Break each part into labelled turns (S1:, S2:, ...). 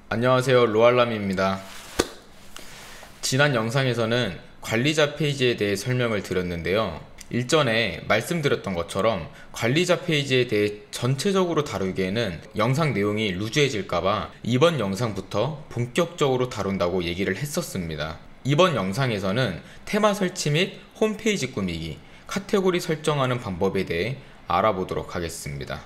S1: 안녕하세요, 로알람입니다. 지난 영상에서는 관리자 페이지에 대해 설명을 드렸는데요. 일전에 말씀드렸던 것처럼 관리자 페이지에 대해 전체적으로 다루기에는 영상 내용이 루즈해질까봐 이번 영상부터 본격적으로 다룬다고 얘기를 했었습니다. 이번 영상에서는 테마 설치 및 홈페이지 꾸미기, 카테고리 설정하는 방법에 대해 알아보도록 하겠습니다.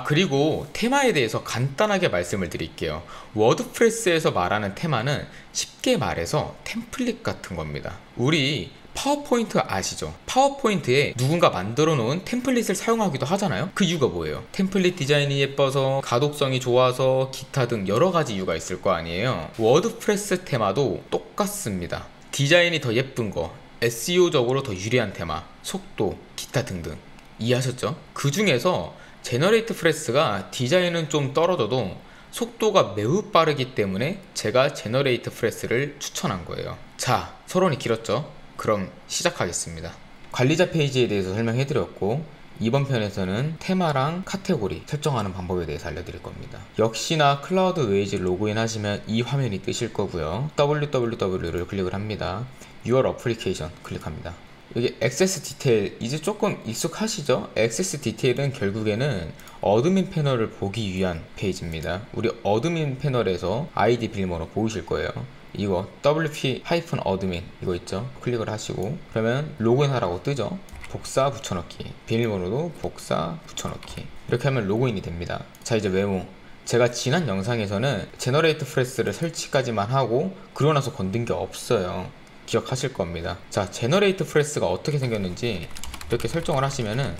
S1: 그리고 테마에 대해서 간단하게 말씀을 드릴게요. 워드프레스에서 말하는 테마는 쉽게 말해서 템플릿 같은 겁니다. 우리 파워포인트 아시죠? 파워포인트에 누군가 만들어 놓은 템플릿을 사용하기도 하잖아요. 그 이유가 뭐예요? 템플릿 디자인이 예뻐서, 가독성이 좋아서, 기타 등 여러 가지 이유가 있을 거 아니에요. 워드프레스 테마도 똑같습니다. 디자인이 더 예쁜 거, SEO적으로 더 유리한 테마, 속도, 기타 등등. 이해하셨죠? 그 중에서 제너레이트 프레스가 디자인은 좀 떨어져도 속도가 매우 빠르기 때문에 제가 제너레이트 프레스를 추천한 거예요. 자, 서론이 길었죠? 그럼 시작하겠습니다. 관리자 페이지에 대해서 설명해드렸고, 이번 편에서는 테마랑 카테고리 설정하는 방법에 대해서 알려드릴 겁니다. 역시나 클라우드 웨이즈 로그인 하시면 이 화면이 뜨실 거고요. www를 클릭을 합니다. Your Application 클릭합니다. 여기 액세스 디테일, 이제 조금 익숙하시죠? 액세스 디테일은 결국에는 어드민 패널을 보기 위한 페이지입니다. 우리 어드민 패널에서 아이디 비밀번호 보이실 거예요. 이거 wp-admin 이거 있죠? 클릭을 하시고, 그러면 로그인 하라고 뜨죠? 복사 붙여넣기, 비밀번호도 복사 붙여넣기, 이렇게 하면 로그인이 됩니다. 자, 이제 메모. 제가 지난 영상에서는 제너레이트 프레스를 설치까지만 하고 그러고 나서 건든 게 없어요. 기억하실 겁니다. 자, 제너레이트 프레스가 어떻게 생겼는지 이렇게 설정을 하시면은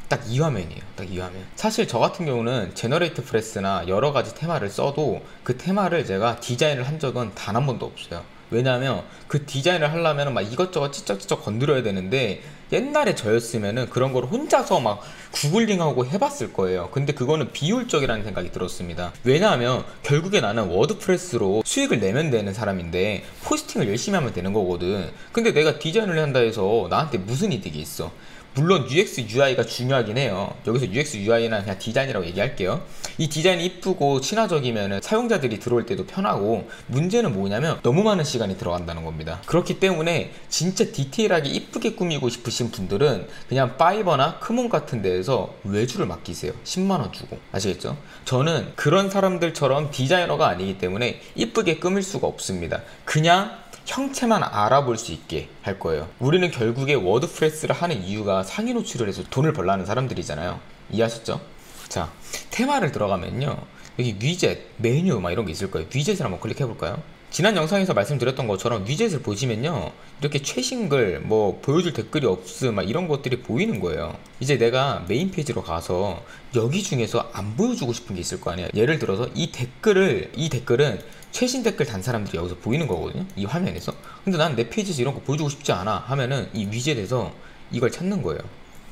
S1: 딱 이 화면이에요. 딱 이 화면. 사실 저 같은 경우는 제너레이트 프레스나 여러 가지 테마를 써도 그 테마를 제가 디자인을 한 적은 단 한 번도 없어요. 왜냐하면 그 디자인을 하려면 막 이것저것 찌쩍찌쩍 건드려야 되는데, 옛날에 저였으면은 그런 걸 혼자서 막 구글링하고 해봤을 거예요. 근데 그거는 비효율적이라는 생각이 들었습니다. 왜냐하면 결국에 나는 워드프레스로 수익을 내면 되는 사람인데 포스팅을 열심히 하면 되는 거거든. 근데 내가 디자인을 한다 해서 나한테 무슨 이득이 있어? 물론 UX, UI가 중요하긴 해요. 여기서 UX, UI는 그냥 디자인이라고 얘기할게요. 이 디자인이 이쁘고 친화적이면 사용자들이 들어올 때도 편하고, 문제는 뭐냐면 너무 많은 시간이 들어간다는 겁니다. 그렇기 때문에 진짜 디테일하게 이쁘게 꾸미고 싶으신 분들은 그냥 파이버나 크몬 같은 데에서 외주를 맡기세요. 10만원 주고. 아시겠죠? 저는 그런 사람들처럼 디자이너가 아니기 때문에 이쁘게 꾸밀 수가 없습니다. 그냥 형체만 알아볼 수 있게 할 거예요. 우리는 결국에 워드프레스를 하는 이유가 상위 노출을 해서 돈을 벌라는 사람들이잖아요. 이해하셨죠? 자, 테마를 들어가면요, 여기 위젯, 메뉴 막 이런 게 있을 거예요. 위젯을 한번 클릭해 볼까요? 지난 영상에서 말씀드렸던 것처럼 위젯을 보시면요, 이렇게 최신 글, 뭐 보여줄 댓글이 없음 막 이런 것들이 보이는 거예요. 이제 내가 메인 페이지로 가서 여기 중에서 안 보여주고 싶은 게 있을 거 아니에요. 예를 들어서 이 댓글은 최신 댓글 단 사람들이 여기서 보이는 거거든요, 이 화면에서. 근데 난 내 페이지에서 이런 거 보여주고 싶지 않아 하면은 이 위젯에서 이걸 찾는 거예요.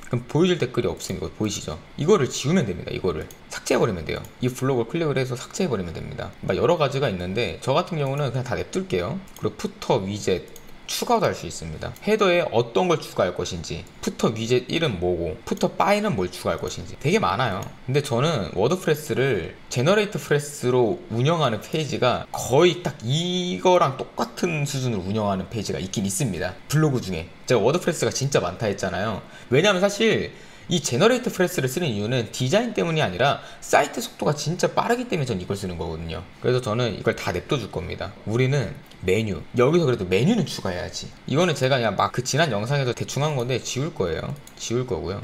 S1: 그럼 보여줄 댓글이 없으면 이거 보이시죠? 이거를 지우면 됩니다. 이거를 삭제해버리면 돼요. 이 블록을 클릭을 해서 삭제해버리면 됩니다. 막 여러 가지가 있는데 저 같은 경우는 그냥 다 냅둘게요. 그리고 푸터, 위젯 추가도 할 수 있습니다. 헤더에 어떤 걸 추가할 것인지, 푸터 위젯 1은 뭐고, 푸터 바이는 뭘 추가할 것인지 되게 많아요. 근데 저는 워드프레스를 제너레이트 프레스로 운영하는 페이지가 거의 딱 이거랑 똑같은 수준으로 운영하는 페이지가 있긴 있습니다. 블로그 중에. 제가 워드프레스가 진짜 많다 했잖아요. 왜냐하면 사실 이 제너레이트 프레스를 쓰는 이유는 디자인 때문이 아니라 사이트 속도가 진짜 빠르기 때문에 전 이걸 쓰는 거거든요. 그래서 저는 이걸 다 냅둬 줄 겁니다. 우리는 메뉴, 여기서 그래도 메뉴는 추가해야지. 이거는 제가 그냥 막 그 지난 영상에서 대충 한 건데 지울 거예요. 지울 거고요.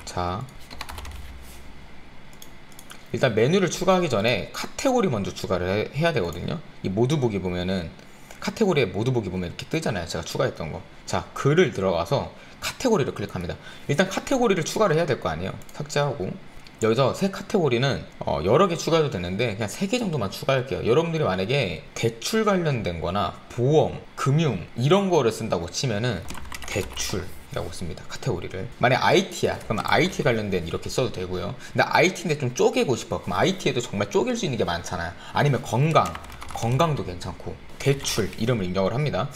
S1: 자, 일단 메뉴를 추가하기 전에 카테고리 먼저 추가를 해야 되거든요. 이 모두 보기 보면은, 카테고리에 모두 보기 보면 이렇게 뜨잖아요. 제가 추가했던 거. 자, 글을 들어가서 카테고리를 클릭합니다. 일단 카테고리를 추가를 해야 될 거 아니에요. 삭제하고, 여기서 새 카테고리는 여러 개 추가해도 되는데 그냥 3개 정도만 추가할게요. 여러분들이 만약에 대출 관련된 거나 보험, 금융 이런 거를 쓴다고 치면은 대출이라고 씁니다. 카테고리를. 만약 IT야 그러면 IT 관련된 이렇게 써도 되고요. 근데 IT인데 좀 쪼개고 싶어 그럼 IT에도 정말 쪼갤 수 있는 게 많잖아요. 아니면 건강도 괜찮고. 대출 이름을 입력을 합니다.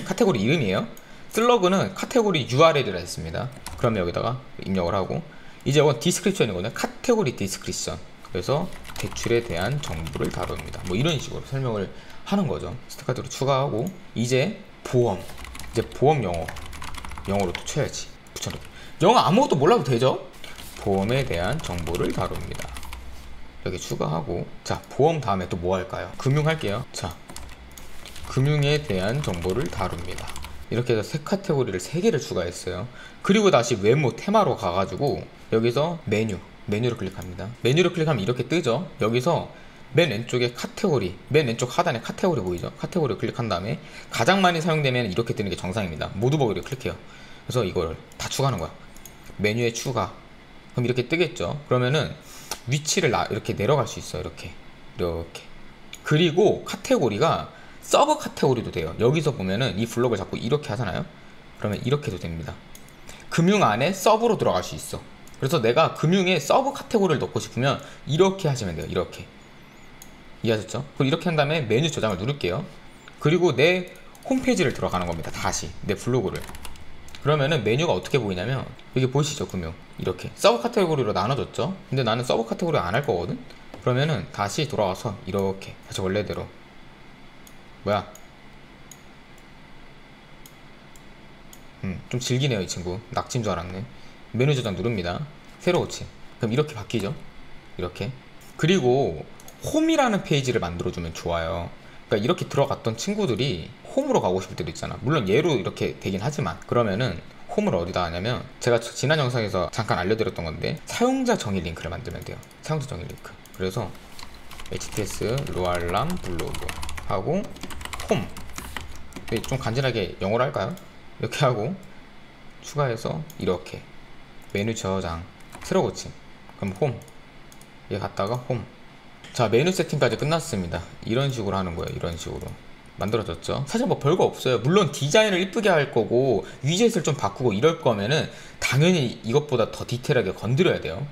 S1: 카테고리 이름이에요. 슬러그는 카테고리 URL이라 했습니다. 그러면 여기다가 입력을 하고, 이제 이건 디스크립션이거든요. 카테고리 디스크립션. 그래서 대출에 대한 정보를 다룹니다. 뭐 이런 식으로 설명을 하는 거죠. 스타카드로 추가하고 이제 보험. 이제 보험 영어로 또 쳐야지. 붙여놓고. 영어 아무것도 몰라도 되죠? 보험에 대한 정보를 다룹니다. 이렇게 추가하고 자 보험 다음에 또 뭐 할까요? 금융 할게요. 자 금융에 대한 정보를 다룹니다. 이렇게 해서 세 카테고리를 3개를 추가했어요. 그리고 다시 외모 테마로 가가지고 여기서 메뉴를 클릭합니다. 메뉴를 클릭하면 이렇게 뜨죠. 여기서 맨 왼쪽에 카테고리, 맨 왼쪽 하단에 카테고리 보이죠? 카테고리를 클릭한 다음에 가장 많이 사용되면 이렇게 뜨는 게 정상입니다. 모두 보기를 클릭해요. 그래서 이걸 다 추가하는 거야. 메뉴에 추가. 그럼 이렇게 뜨겠죠. 그러면은 위치를 이렇게 내려갈 수 있어요. 이렇게 그리고 카테고리가 서브 카테고리도 돼요. 여기서 보면은 이 블록을 자꾸 이렇게 하잖아요. 그러면 이렇게도 됩니다. 금융 안에 서브로 들어갈 수 있어. 그래서 내가 금융에 서브 카테고리를 넣고 싶으면 이렇게 하시면 돼요. 이렇게. 이해하셨죠? 그럼 이렇게 한 다음에 메뉴 저장을 누를게요. 그리고 내 홈페이지를 들어가는 겁니다. 다시 내 블로그를. 그러면은 메뉴가 어떻게 보이냐면 여기 보이시죠? 금융 이렇게 서브 카테고리로 나눠졌죠. 근데 나는 서브 카테고리 안 할 거거든. 그러면은 다시 돌아와서 이렇게 다시 원래대로 뭐야 좀 질기네요. 이 친구 낙지인 줄 알았네. 메뉴 저장 누릅니다. 새로 고침. 그럼 이렇게 바뀌죠. 이렇게. 그리고 홈이라는 페이지를 만들어주면 좋아요. 그러니까 이렇게 들어갔던 친구들이 홈으로 가고 싶을 때도 있잖아. 물론 얘로 이렇게 되긴 하지만 그러면은 홈을 어디다 하냐면 제가 지난 영상에서 잠깐 알려드렸던 건데 사용자 정의 링크를 만들면 돼요. 사용자 정의 링크. 그래서 hts 로알람 블로그 하고 홈. 좀 간지나게 영어로 할까요? 이렇게 하고 추가해서 이렇게 메뉴 저장 새로 고침. 그럼 홈. 얘 갔다가 홈. 자 메뉴 세팅까지 끝났습니다. 이런 식으로 하는 거예요. 이런 식으로 만들어졌죠. 사실 뭐 별거 없어요. 물론 디자인을 이쁘게 할 거고 위젯을 좀 바꾸고 이럴 거면은 당연히 이것보다 더 디테일하게 건드려야 돼요.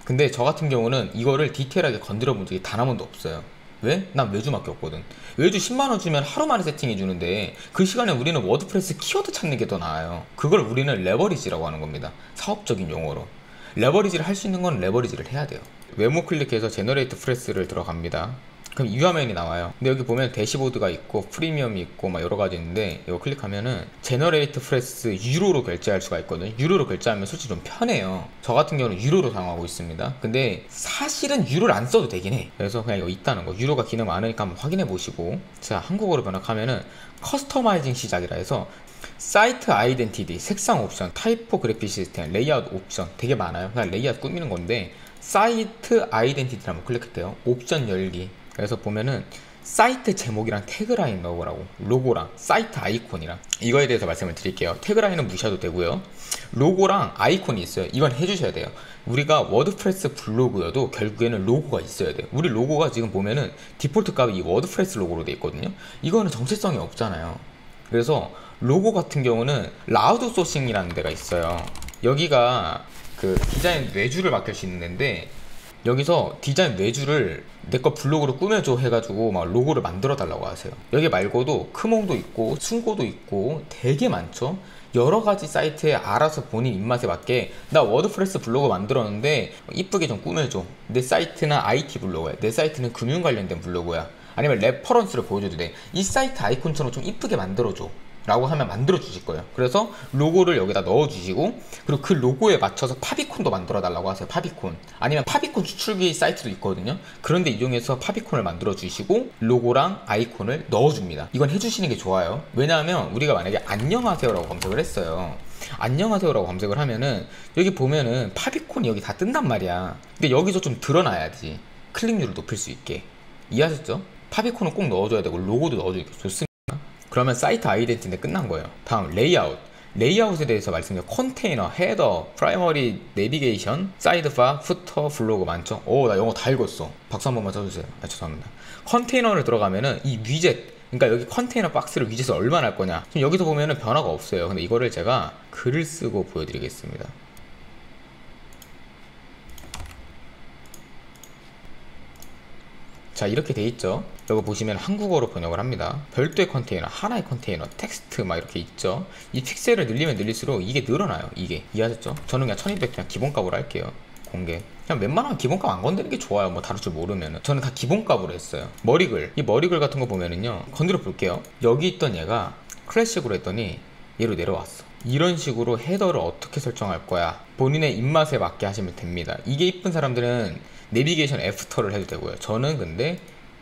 S1: 근데 저 같은 경우는 이거를 디테일하게 건드려 본 적이 단 한 번도 없어요. 왜? 난 외주 맡겼거든. 외주 10만원 주면 하루 만에 세팅해 주는데 그 시간에 우리는 워드프레스 키워드 찾는 게 더 나아요. 그걸 우리는 레버리지라고 하는 겁니다. 사업적인 용어로. 레버리지를 할 수 있는 건 레버리지를 해야 돼요. 외모 클릭해서 제너레이트 프레스를 들어갑니다. 그럼 이 화면이 나와요. 근데 여기 보면 대시보드가 있고 프리미엄이 있고 막 여러 가지 있는데 이거 클릭하면은 제너레이트 프레스 유로로 결제할 수가 있거든요. 유로로 결제하면 솔직히 좀 편해요. 저 같은 경우는 유로로 사용하고 있습니다. 근데 사실은 유로를 안 써도 되긴 해. 그래서 그냥 이거 있다는 거. 유로가 기능 많으니까 한번 확인해 보시고. 자 한국어로 번역하면은 커스터마이징 시작이라 해서 사이트 아이덴티티, 색상 옵션, 타이포그래피 시스템, 레이아웃 옵션 되게 많아요. 그냥 레이아웃 꾸미는 건데 사이트 아이덴티티를 한번 클릭할게요. 옵션 열기. 그래서 보면은 사이트 제목이랑 태그라인 넣으라고. 로고랑 사이트 아이콘이랑 이거에 대해서 말씀을 드릴게요. 태그라인은 무시해도 되고요. 로고랑 아이콘이 있어요. 이건 해주셔야 돼요. 우리가 워드프레스 블로그여도 결국에는 로고가 있어야 돼요. 우리 로고가 지금 보면은 디폴트 값이 이 워드프레스 로고로 돼 있거든요. 이거는 정체성이 없잖아요. 그래서 로고 같은 경우는 라우드 소싱이라는 데가 있어요. 여기가 그 디자인 외주를 맡길 수 있는 데인데 여기서 디자인 외주를 내 거 블로그로 꾸며줘 해가지고 막 로고를 만들어 달라고 하세요. 여기 말고도 크몽도 있고 순고도 있고 되게 많죠. 여러가지 사이트에 알아서 본인 입맛에 맞게 나 워드프레스 블로그 만들었는데 이쁘게 좀 꾸며줘. 내 사이트는 IT 블로그야. 내 사이트는 금융 관련된 블로그야. 아니면 레퍼런스를 보여줘도 돼. 이 사이트 아이콘처럼 좀 이쁘게 만들어줘 라고 하면 만들어 주실 거예요. 그래서 로고를 여기다 넣어 주시고 그리고 그 로고에 맞춰서 파비콘도 만들어 달라고 하세요. 파비콘. 아니면 파비콘 추출기 사이트도 있거든요. 그런데 이용해서 파비콘을 만들어 주시고 로고랑 아이콘을 넣어 줍니다. 이건 해주시는 게 좋아요. 왜냐하면 우리가 만약에 안녕하세요라고 검색을 했어요. 안녕하세요라고 검색을 하면은 여기 보면은 파비콘이 여기 다 뜬단 말이야. 근데 여기서 좀 드러나야지 클릭률을 높일 수 있게. 이해하셨죠? 파비콘은 꼭 넣어줘야 되고 로고도 넣어주는 게 좋습니다. 그러면 사이트 아이덴티티인데 끝난 거예요. 다음 레이아웃. 레이아웃에 대해서 말씀드려. 컨테이너, 헤더, 프라이머리, 내비게이션, 사이드바, 후터, 블로그 많죠? 오, 나 영어 다 읽었어. 박수 한 번만 쳐주세요. 아, 죄송합니다. 컨테이너를 들어가면은 이 위젯, 그러니까 여기 컨테이너 박스를 위젯을 얼마나 할 거냐. 지금 여기서 보면은 변화가 없어요. 근데 이거를 제가 글을 쓰고 보여드리겠습니다. 자 이렇게 돼 있죠. 여기 보시면 한국어로 번역을 합니다. 별도의 컨테이너, 하나의 컨테이너, 텍스트 막 이렇게 있죠. 이 픽셀을 늘리면 늘릴수록 이게 늘어나요. 이게 이해하셨죠? 저는 그냥 1200 그냥 기본값으로 할게요. 공개. 그냥 웬만하면 기본값 안 건드리는 게 좋아요. 뭐 다룰 줄 모르면은. 저는 다 기본값으로 했어요. 머리글, 이 머리글 같은 거 보면은요, 건드려 볼게요. 여기 있던 얘가 클래식으로 했더니 얘로 내려왔어. 이런 식으로 헤더를 어떻게 설정할 거야, 본인의 입맛에 맞게 하시면 됩니다. 이게 이쁜 사람들은 내비게이션 애프터를 해도 되고요. 저는 근데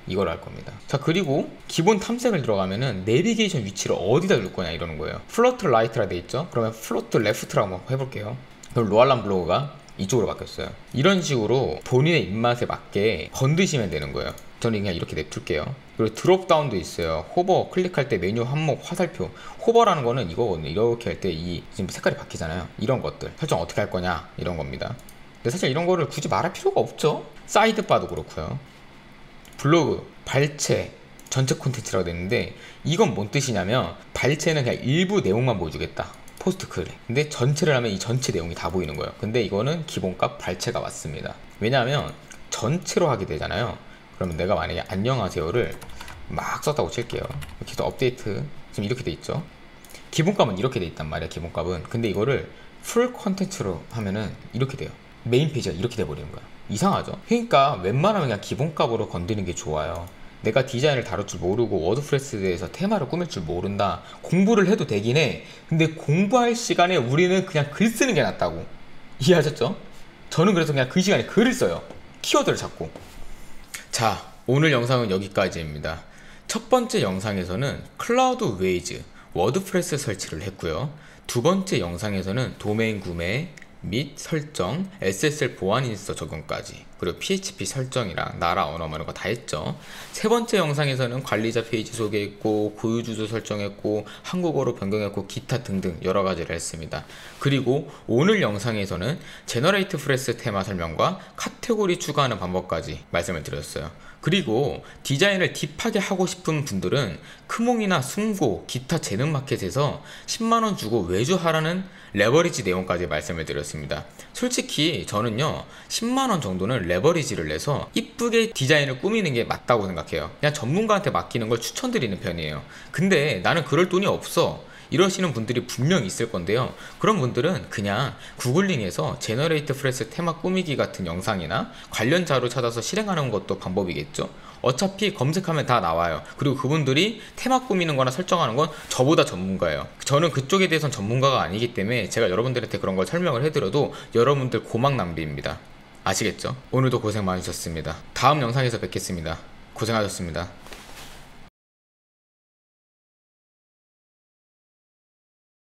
S1: 이걸 할 겁니다. 자, 그리고 기본 탐색을 들어가면은 내비게이션 위치를 어디다 둘 거냐 이러는 거예요. 플로트 라이트라 돼 있죠? 그러면 플로트 레프트라고 한번 해볼게요. 그럼 로알람 블로그가 이쪽으로 바뀌었어요. 이런 식으로 본인의 입맛에 맞게 건드시면 되는 거예요. 저는 그냥 이렇게 냅둘게요. 그리고 드롭다운도 있어요. 호버 클릭할 때 메뉴 항목 화살표. 호버라는 거는 이거거든요. 이렇게 할 때 이 지금 색깔이 바뀌잖아요. 이런 것들 설정 어떻게 할 거냐 이런 겁니다. 근데 사실 이런 거를 굳이 말할 필요가 없죠. 사이드바도 그렇고요. 블로그, 발체, 전체 콘텐츠라고 되는데 이건 뭔 뜻이냐면 발체는 그냥 일부 내용만 보여주겠다. 포스트 글에. 근데 전체를 하면 이 전체 내용이 다 보이는 거예요. 근데 이거는 기본값 발체가 맞습니다. 왜냐하면 전체로 하게 되잖아요. 그러면 내가 만약에 안녕하세요를 막 썼다고 칠게요. 이렇게 해서 업데이트 지금 이렇게 돼 있죠. 기본값은 이렇게 돼 있단 말이야. 기본값은. 근데 이거를 풀 컨텐츠로 하면은 이렇게 돼요. 메인 페이지가 이렇게 돼 버리는 거야. 이상하죠? 그러니까 웬만하면 그냥 기본값으로 건드리는 게 좋아요. 내가 디자인을 다룰 줄 모르고 워드프레스에 대해서 테마를 꾸밀 줄 모른다. 공부를 해도 되긴 해. 근데 공부할 시간에 우리는 그냥 글 쓰는 게 낫다고. 이해하셨죠? 저는 그래서 그냥 그 시간에 글을 써요. 키워드를 잡고. 자, 오늘 영상은 여기까지입니다. 첫 번째 영상에서는 클라우드 웨이즈, 워드프레스 설치를 했고요. 두 번째 영상에서는 도메인 구매 및 설정, SSL 보안 인스터 적용까지, 그리고 PHP 설정이랑 나라 언어 이런 거 다 했죠. 세 번째 영상에서는 관리자 페이지 소개했고, 고유 주소 설정했고, 한국어로 변경했고, 기타 등등 여러 가지를 했습니다. 그리고 오늘 영상에서는 제너레이트 프레스 테마 설명과 카테고리 추가하는 방법까지 말씀을 드렸어요. 그리고 디자인을 딥하게 하고 싶은 분들은 크몽이나 숭고, 기타 재능 마켓에서 10만원 주고 외주하라는 레버리지 내용까지 말씀을 드렸습니다. 솔직히 저는요 10만원 정도는 레버리지를 내서 이쁘게 디자인을 꾸미는 게 맞다고 생각해요. 그냥 전문가한테 맡기는 걸 추천드리는 편이에요. 근데 나는 그럴 돈이 없어 이러시는 분들이 분명히 있을 건데요. 그런 분들은 그냥 구글링에서 제너레이트 프레스 테마 꾸미기 같은 영상이나 관련 자료 찾아서 실행하는 것도 방법이겠죠. 어차피 검색하면 다 나와요. 그리고 그분들이 테마 꾸미는 거나 설정하는 건 저보다 전문가예요. 저는 그쪽에 대해서는 전문가가 아니기 때문에 제가 여러분들한테 그런 걸 설명을 해드려도 여러분들 고막 낭비입니다. 아시겠죠? 오늘도 고생 많으셨습니다. 다음 영상에서 뵙겠습니다. 고생하셨습니다.